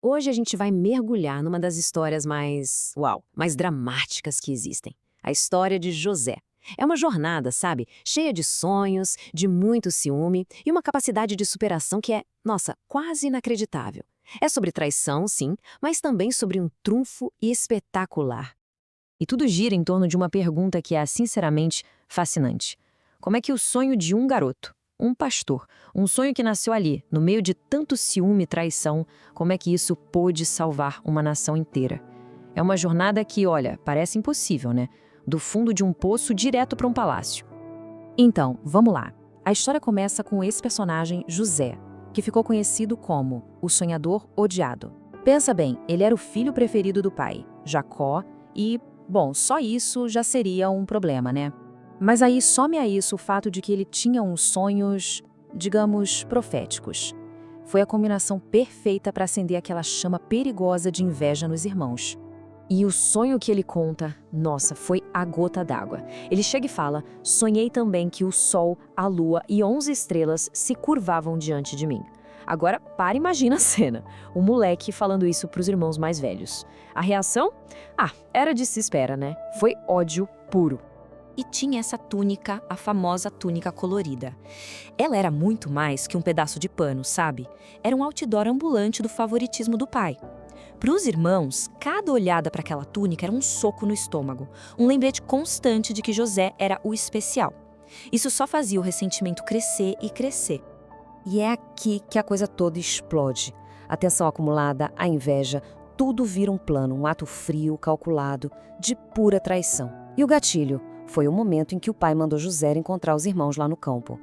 Hoje a gente vai mergulhar numa das histórias mais dramáticas que existem. A história de José. É uma jornada, sabe? Cheia de sonhos, de muito ciúme e uma capacidade de superação que é, nossa, quase inacreditável. É sobre traição, sim, mas também sobre um trunfo espetacular. E tudo gira em torno de uma pergunta que é, sinceramente, fascinante. Como é que o sonho de um garoto, um pastor, um sonho que nasceu ali, no meio de tanto ciúme e traição, como é que isso pôde salvar uma nação inteira? É uma jornada que, olha, parece impossível, né? Do fundo de um poço direto para um palácio. Então, vamos lá. A história começa com esse personagem, José, que ficou conhecido como o sonhador odiado. Pensa bem, ele era o filho preferido do pai, Jacó, e, bom, só isso já seria um problema, né? Mas aí some a isso o fato de que ele tinha uns sonhos, digamos, proféticos. Foi a combinação perfeita para acender aquela chama perigosa de inveja nos irmãos. E o sonho que ele conta, nossa, foi a gota d'água. Ele chega e fala: sonhei também que o sol, a lua e 11 estrelas se curvavam diante de mim. Agora, para e imagina a cena. O moleque falando isso para os irmãos mais velhos. A reação? Era de se espera, né? Foi ódio puro. E tinha essa túnica, a famosa túnica colorida. Ela era muito mais que um pedaço de pano, sabe? Era um outdoor ambulante do favoritismo do pai. Para os irmãos, cada olhada para aquela túnica era um soco no estômago, um lembrete constante de que José era o especial. Isso só fazia o ressentimento crescer e crescer. E é aqui que a coisa toda explode. A tensão acumulada, a inveja, tudo vira um plano, um ato frio, calculado, de pura traição. E o gatilho? Foi o momento em que o pai mandou José encontrar os irmãos lá no campo.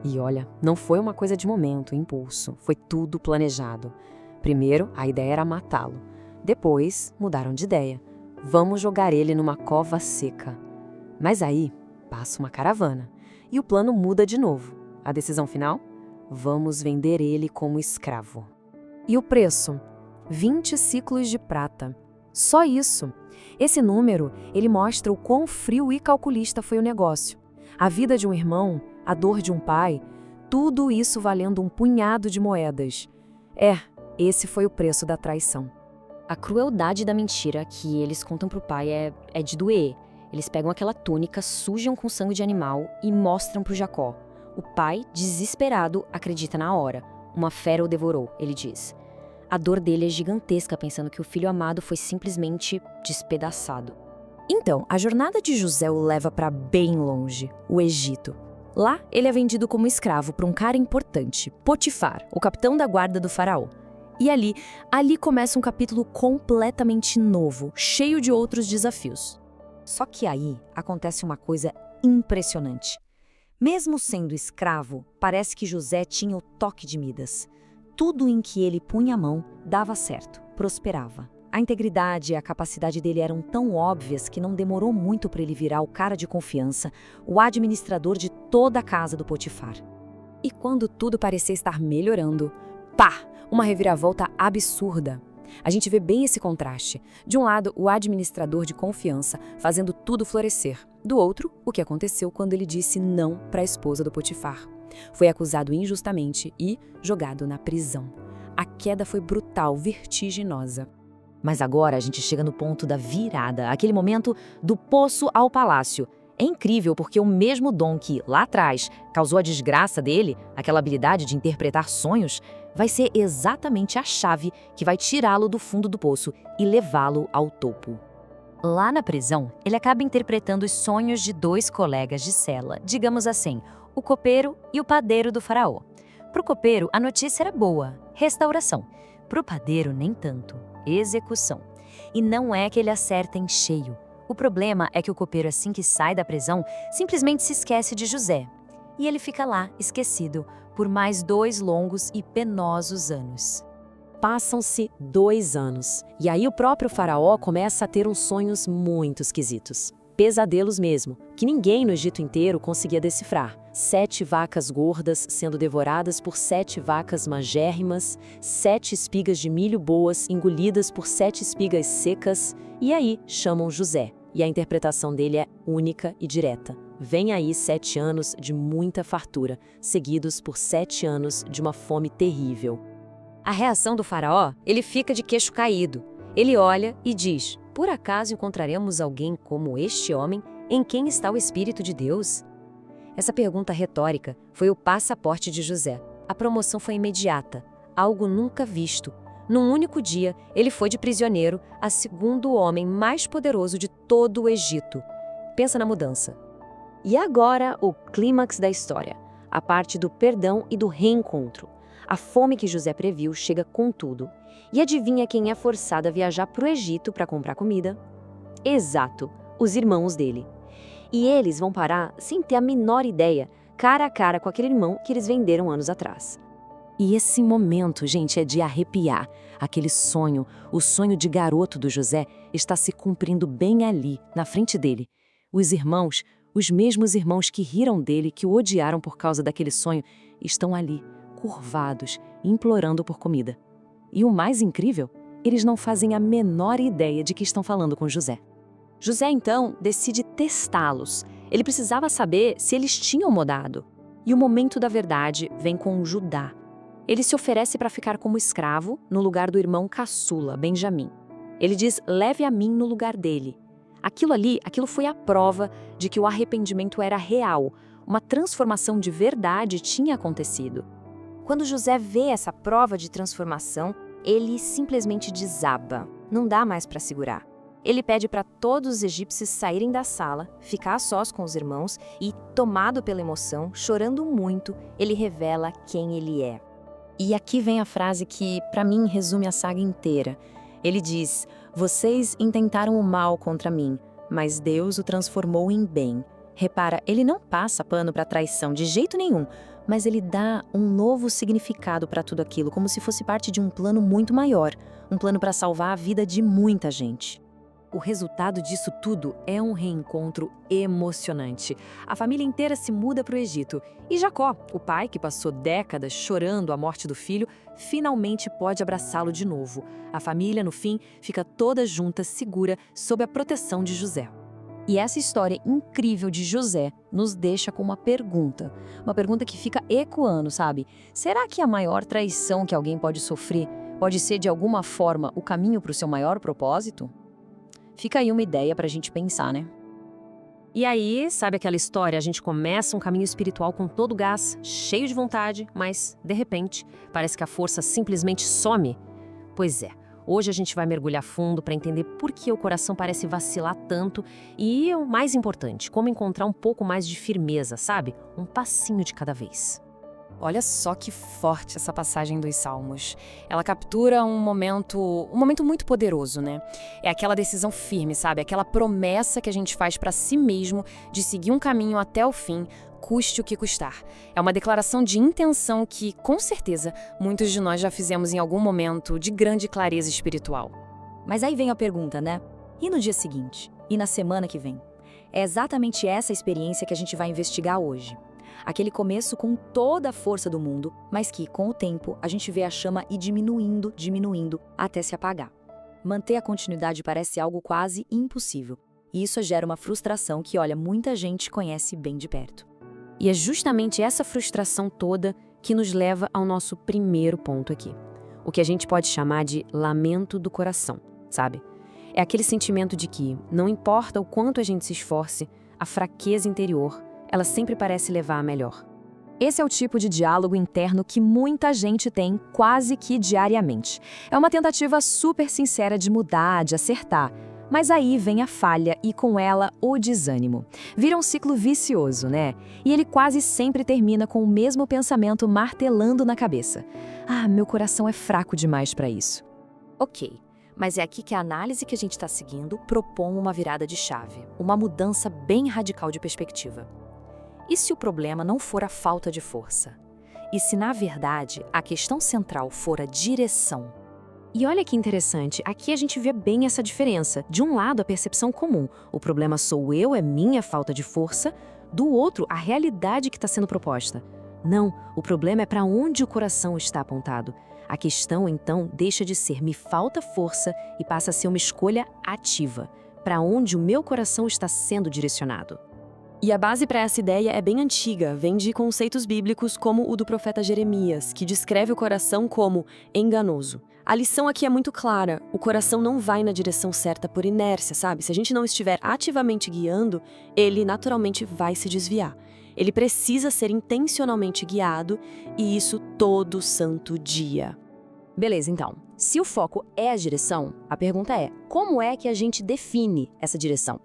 E olha, não foi uma coisa de momento, impulso, foi tudo planejado. Primeiro, a ideia era matá-lo. Depois, mudaram de ideia. Vamos jogar ele numa cova seca. Mas aí, passa uma caravana. E o plano muda de novo. A decisão final? Vamos vender ele como escravo. E o preço? 20 ciclos de prata. Só isso. Esse número, ele mostra o quão frio e calculista foi o negócio. A vida de um irmão, a dor de um pai, tudo isso valendo um punhado de moedas. Esse foi o preço da traição. A crueldade da mentira que eles contam pro pai é de doer. Eles pegam aquela túnica, sujam com sangue de animal e mostram pro Jacó. O pai, desesperado, acredita na hora. Uma fera o devorou, ele diz. A dor dele é gigantesca, pensando que o filho amado foi simplesmente despedaçado. Então, a jornada de José o leva para bem longe, o Egito. Lá, ele é vendido como escravo por um cara importante, Potifar, o capitão da guarda do faraó. E ali começa um capítulo completamente novo, cheio de outros desafios. Só que aí acontece uma coisa impressionante. Mesmo sendo escravo, parece que José tinha o toque de Midas. Tudo em que ele punha a mão dava certo, prosperava. A integridade e a capacidade dele eram tão óbvias que não demorou muito para ele virar o cara de confiança, o administrador de toda a casa do Potifar. E quando tudo parecia estar melhorando, pá! Uma reviravolta absurda. A gente vê bem esse contraste. De um lado, o administrador de confiança fazendo tudo florescer. Do outro, o que aconteceu quando ele disse não para a esposa do Potifar. Foi acusado injustamente e jogado na prisão. A queda foi brutal, vertiginosa. Mas agora a gente chega no ponto da virada, aquele momento do poço ao palácio. É incrível porque o mesmo dom que, lá atrás, causou a desgraça dele, aquela habilidade de interpretar sonhos, vai ser exatamente a chave que vai tirá-lo do fundo do poço e levá-lo ao topo. Lá na prisão, ele acaba interpretando os sonhos de 2 colegas de cela, digamos assim, o copeiro e o padeiro do faraó. Pro copeiro, a notícia era boa, restauração. Pro padeiro, nem tanto, execução. E não é que ele acerta em cheio. O problema é que o copeiro, assim que sai da prisão, simplesmente se esquece de José. E ele fica lá, esquecido, por mais 2 longos e penosos anos. Passam-se 2 anos, e aí o próprio faraó começa a ter uns sonhos muito esquisitos. Pesadelos mesmo, que ninguém no Egito inteiro conseguia decifrar. 7 vacas gordas sendo devoradas por 7 vacas magérrimas, 7 espigas de milho boas engolidas por 7 espigas secas, e aí chamam José. E a interpretação dele é única e direta. Vem aí 7 anos de muita fartura, seguidos por 7 anos de uma fome terrível. A reação do faraó, ele fica de queixo caído. Ele olha e diz: por acaso encontraremos alguém como este homem em quem está o Espírito de Deus? Essa pergunta retórica foi o passaporte de José. A promoção foi imediata, algo nunca visto. Num único dia, ele foi de prisioneiro a segundo homem mais poderoso de todo o Egito. Pensa na mudança. E agora, o clímax da história, a parte do perdão e do reencontro. A fome que José previu chega com tudo. E adivinha quem é forçado a viajar para o Egito para comprar comida? Exato, os irmãos dele. E eles vão parar sem ter a menor ideia, cara a cara com aquele irmão que eles venderam anos atrás. E esse momento, gente, é de arrepiar. Aquele sonho, o sonho de garoto do José, está se cumprindo bem ali, na frente dele. Os irmãos, os mesmos irmãos que riram dele, que o odiaram por causa daquele sonho, estão ali, curvados, implorando por comida. E o mais incrível, eles não fazem a menor ideia de que estão falando com José. José, então, decide testá-los. Ele precisava saber se eles tinham mudado. E o momento da verdade vem com Judá. Ele se oferece para ficar como escravo no lugar do irmão caçula, Benjamim. Ele diz: leve a mim no lugar dele. Aquilo foi a prova de que o arrependimento era real. Uma transformação de verdade tinha acontecido. Quando José vê essa prova de transformação, ele simplesmente desaba. Não dá mais para segurar. Ele pede para todos os egípcios saírem da sala, ficar a sós com os irmãos e, tomado pela emoção, chorando muito, ele revela quem ele é. E aqui vem a frase que, para mim, resume a saga inteira. Ele diz: vocês intentaram o mal contra mim, mas Deus o transformou em bem. Repara, ele não passa pano para traição de jeito nenhum, mas ele dá um novo significado para tudo aquilo, como se fosse parte de um plano muito maior, um plano para salvar a vida de muita gente. O resultado disso tudo é um reencontro emocionante. A família inteira se muda para o Egito. E Jacó, o pai que passou décadas chorando a morte do filho, finalmente pode abraçá-lo de novo. A família, no fim, fica toda junta, segura, sob a proteção de José. E essa história incrível de José nos deixa com uma pergunta que fica ecoando, sabe? Será que a maior traição que alguém pode sofrer pode ser, de alguma forma, o caminho para o seu maior propósito? Fica aí uma ideia pra gente pensar, né? E aí, sabe aquela história? A gente começa um caminho espiritual com todo o gás, cheio de vontade, mas, de repente, parece que a força simplesmente some. Pois é, hoje a gente vai mergulhar fundo para entender por que o coração parece vacilar tanto e, o mais importante, como encontrar um pouco mais de firmeza, sabe? Um passinho de cada vez. Olha só que forte essa passagem dos Salmos. Ela captura um momento muito poderoso, né? É aquela decisão firme, sabe? Aquela promessa que a gente faz para si mesmo de seguir um caminho até o fim, custe o que custar. É uma declaração de intenção que, com certeza, muitos de nós já fizemos em algum momento de grande clareza espiritual. Mas aí vem a pergunta, né? E no dia seguinte? E na semana que vem? É exatamente essa experiência que a gente vai investigar hoje. Aquele começo com toda a força do mundo, mas que, com o tempo, a gente vê a chama ir diminuindo, até se apagar. Manter a continuidade parece algo quase impossível. E isso gera uma frustração que, olha, muita gente conhece bem de perto. E é justamente essa frustração toda que nos leva ao nosso primeiro ponto aqui. O que a gente pode chamar de lamento do coração, sabe? É aquele sentimento de que, não importa o quanto a gente se esforce, a fraqueza interior, ela sempre parece levar a melhor. Esse é o tipo de diálogo interno que muita gente tem quase que diariamente. É uma tentativa super sincera de mudar, de acertar. Mas aí vem a falha e com ela o desânimo. Vira um ciclo vicioso, né? E ele quase sempre termina com o mesmo pensamento martelando na cabeça. Ah, meu coração é fraco demais para isso. Ok, mas é aqui que a análise que a gente está seguindo propõe uma virada de chave, uma mudança bem radical de perspectiva. E se o problema não for a falta de força? E se, na verdade, a questão central for a direção? E olha que interessante, aqui a gente vê bem essa diferença. De um lado, a percepção comum, o problema sou eu, é minha falta de força. Do outro, a realidade que está sendo proposta. Não, o problema é para onde o coração está apontado. A questão, então, deixa de ser me falta força e passa a ser uma escolha ativa, para onde o meu coração está sendo direcionado. E a base para essa ideia é bem antiga, vem de conceitos bíblicos como o do profeta Jeremias, que descreve o coração como enganoso. A lição aqui é muito clara, o coração não vai na direção certa por inércia, sabe? Se a gente não estiver ativamente guiando, ele naturalmente vai se desviar. Ele precisa ser intencionalmente guiado, e isso todo santo dia. Beleza, então. Se o foco é a direção, a pergunta é: como é que a gente define essa direção?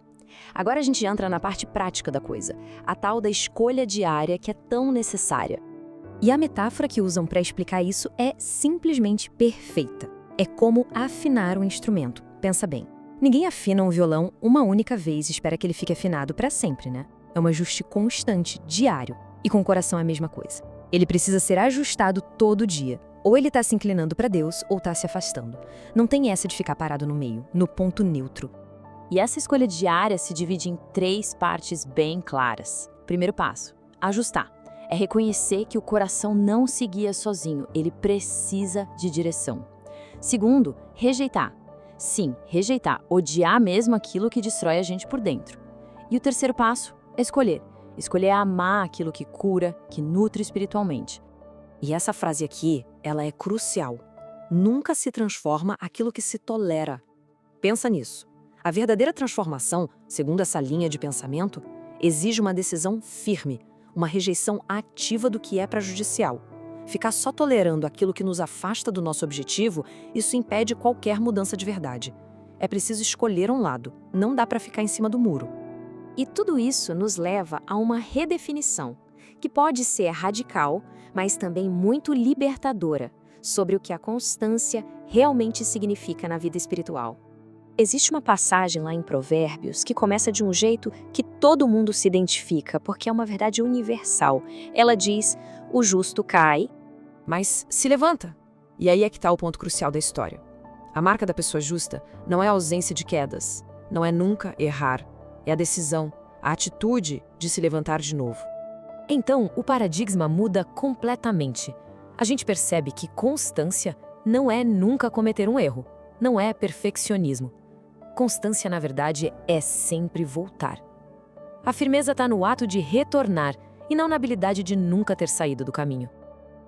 Agora a gente entra na parte prática da coisa, a tal da escolha diária que é tão necessária. E a metáfora que usam para explicar isso é simplesmente perfeita. É como afinar um instrumento. Pensa bem. Ninguém afina um violão uma única vez e espera que ele fique afinado para sempre, né? É um ajuste constante, diário. E com o coração é a mesma coisa. Ele precisa ser ajustado todo dia. Ou ele está se inclinando para Deus ou está se afastando. Não tem essa de ficar parado no meio, no ponto neutro. E essa escolha diária se divide em 3 partes bem claras. Primeiro passo: ajustar. É reconhecer que o coração não se guia sozinho, ele precisa de direção. Segundo, rejeitar. Sim, rejeitar, odiar mesmo aquilo que destrói a gente por dentro. E o terceiro passo é escolher. Escolher amar aquilo que cura, que nutre espiritualmente. E essa frase aqui, ela é crucial. Nunca se transforma aquilo que se tolera. Pensa nisso. A verdadeira transformação, segundo essa linha de pensamento, exige uma decisão firme, uma rejeição ativa do que é prejudicial. Ficar só tolerando aquilo que nos afasta do nosso objetivo, isso impede qualquer mudança de verdade. É preciso escolher um lado, não dá para ficar em cima do muro. E tudo isso nos leva a uma redefinição, que pode ser radical, mas também muito libertadora, sobre o que a constância realmente significa na vida espiritual. Existe uma passagem lá em Provérbios que começa de um jeito que todo mundo se identifica, porque é uma verdade universal. Ela diz: o justo cai, Mas se levanta. E aí é que está o ponto crucial da história. A marca da pessoa justa não é a ausência de quedas, não é nunca errar, é a decisão, a atitude de se levantar de novo. Então, o paradigma muda completamente. A gente percebe que constância não é nunca cometer um erro, não é perfeccionismo. Constância, na verdade, é sempre voltar. A firmeza está no ato de retornar e não na habilidade de nunca ter saído do caminho.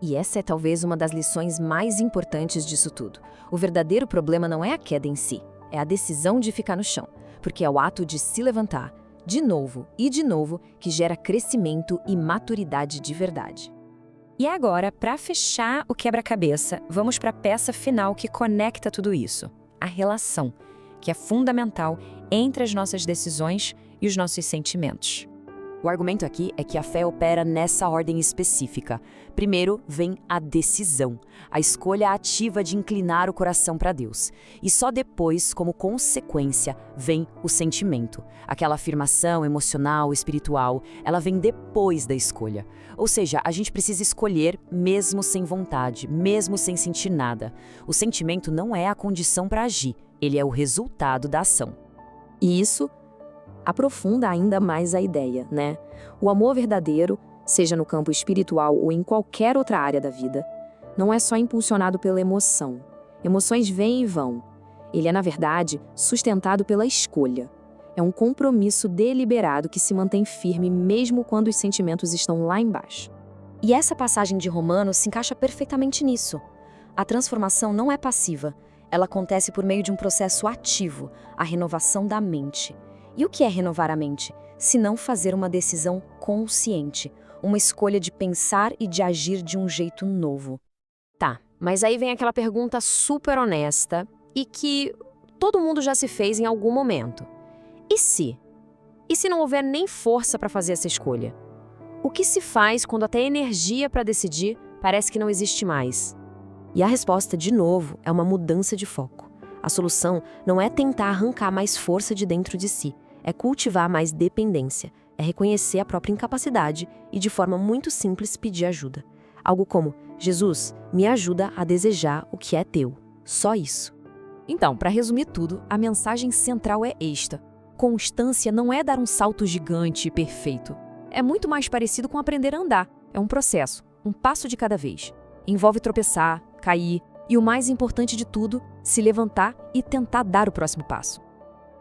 e essa é talvez uma das lições mais importantes disso tudo. O verdadeiro problema não é a queda em si, é a decisão de ficar no chão, porque é o ato de se levantar, de novo e de novo, que gera crescimento e maturidade de verdade. E agora, para fechar o quebra-cabeça, vamos para a peça final que conecta tudo isso, a relação, que é fundamental entre as nossas decisões e os nossos sentimentos. O argumento aqui é que a fé opera nessa ordem específica. Primeiro vem a decisão, a escolha ativa de inclinar o coração para Deus. E só depois, como consequência, vem o sentimento. Aquela afirmação emocional, espiritual, ela vem depois da escolha. Ou seja, a gente precisa escolher mesmo sem vontade, mesmo sem sentir nada. O sentimento não é a condição para agir, ele é o resultado da ação. E isso aprofunda ainda mais a ideia, né? O amor verdadeiro, seja no campo espiritual ou em qualquer outra área da vida, não é só impulsionado pela emoção. Emoções vêm e vão. Ele é, na verdade, sustentado pela escolha. É um compromisso deliberado que se mantém firme mesmo quando os sentimentos estão lá embaixo. E essa passagem de Romanos se encaixa perfeitamente nisso. A transformação não é passiva, ela acontece por meio de um processo ativo, a renovação da mente. E o que é renovar a mente? Se não fazer uma decisão consciente, uma escolha de pensar e de agir de um jeito novo. Tá, mas aí vem aquela pergunta super honesta e que todo mundo já se fez em algum momento. E se? E se não houver nem força para fazer essa escolha? O que se faz quando até energia para decidir parece que não existe mais? E a resposta, de novo, é uma mudança de foco. A solução não é tentar arrancar mais força de dentro de si, é cultivar mais dependência, é reconhecer a própria incapacidade e, de forma muito simples, pedir ajuda. Algo como: Jesus, me ajuda a desejar o que é teu. Só isso. Então, para resumir tudo, a mensagem central é esta. Constância não é dar um salto gigante e perfeito. É muito mais parecido com aprender a andar. É um processo, um passo de cada vez. Envolve tropeçar, cair e, o mais importante de tudo, se levantar e tentar dar o próximo passo.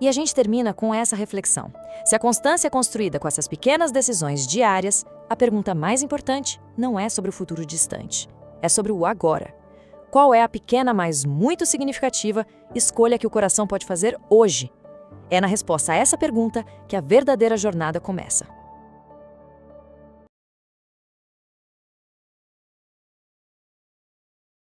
E a gente termina com essa reflexão. Se a constância é construída com essas pequenas decisões diárias, a pergunta mais importante não é sobre o futuro distante, é sobre o agora. Qual é a pequena, mas muito significativa escolha que o coração pode fazer hoje? É na resposta a essa pergunta que a verdadeira jornada começa.